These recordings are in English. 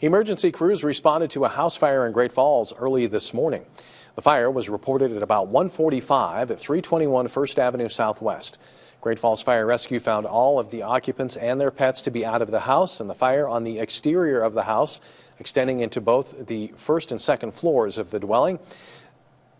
Emergency crews responded to a house fire in Great Falls early this morning. The fire was reported at about 1:45 at 321 First Avenue Southwest. Great Falls Fire Rescue found all of the occupants and their pets to be out of the house, and the fire on the exterior of the house extending into both the first and second floors of the dwelling.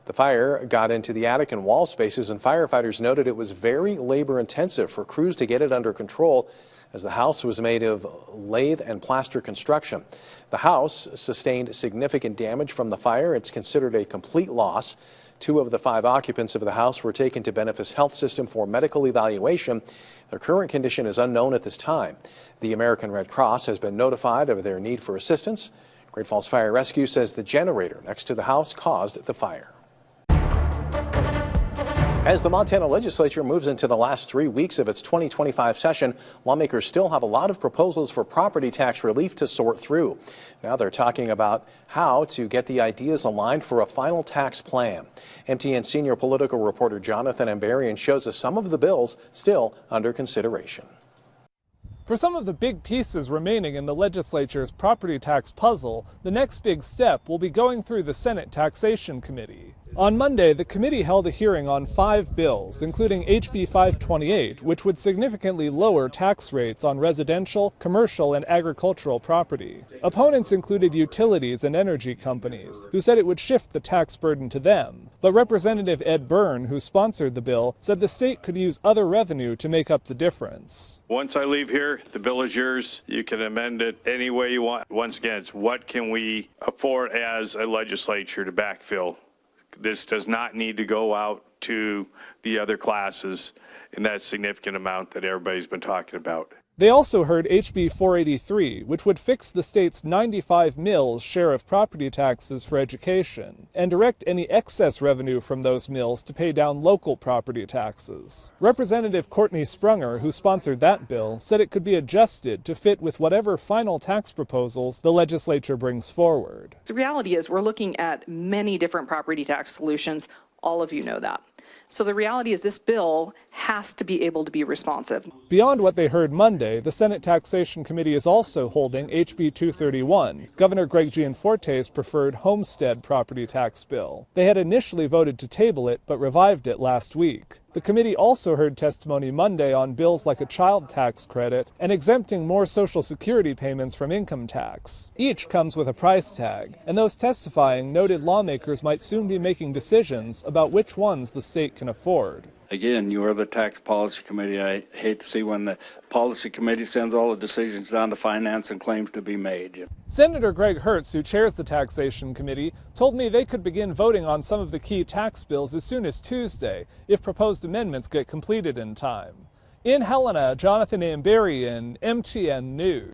The fire got into the attic and wall spaces, and firefighters noted it was very labor intensive for crews to get it under control, as the house was made of lathe and plaster construction. The house sustained significant damage from the fire. It's considered a complete loss. 2 of the 5 occupants of the house were taken to Benefice Health System for medical evaluation. Their current condition is unknown at this time. The American Red Cross has been notified of their need for assistance. Great Falls Fire Rescue says the generator next to the house caused the fire. As the Montana legislature moves into the last 3 weeks of its 2025 session, lawmakers still have a lot of proposals for property tax relief to sort through. Now they're talking about how to get the ideas aligned for a final tax plan. MTN senior political reporter Jonathan Ambarian shows us some of the bills still under consideration. For some of the big pieces remaining in the legislature's property tax puzzle, the next big step will be going through the Senate Taxation Committee. On Monday, the committee held a hearing on 5 bills, including HB 528, which would significantly lower tax rates on residential, commercial, and agricultural property. Opponents included utilities and energy companies, who said it would shift the tax burden to them. But Representative Ed Byrne, who sponsored the bill, said the state could use other revenue to make up the difference. Once I leave here, the bill is yours. You can amend it any way you want. Once again, it's what can we afford as a legislature to backfill. This does not need to go out to the other classes in that significant amount that everybody's been talking about. They also heard HB 483, which would fix the state's 95 mills share of property taxes for education and direct any excess revenue from those mills to pay down local property taxes. Representative Courtney Sprunger, who sponsored that bill, said it could be adjusted to fit with whatever final tax proposals the legislature brings forward. The reality is we're looking at many different property tax solutions. All of you know that. So the reality is this bill has to be able to be responsive. Beyond what they heard Monday, the Senate Taxation Committee is also holding HB 231, Governor Greg Gianforte's preferred homestead property tax bill. They had initially voted to table it, but revived it last week. The committee also heard testimony Monday on bills like a child tax credit and exempting more Social Security payments from income tax. Each comes with a price tag, and those testifying noted lawmakers might soon be making decisions about which ones the state can afford. Again, you are the tax policy committee. I hate to see when the policy committee sends all the decisions down to finance and claims to be made. Senator Greg Hertz, who chairs the taxation committee, told me they could begin voting on some of the key tax bills as soon as Tuesday if proposed amendments get completed in time. In Helena, Jonathan Ambarian, MTN News.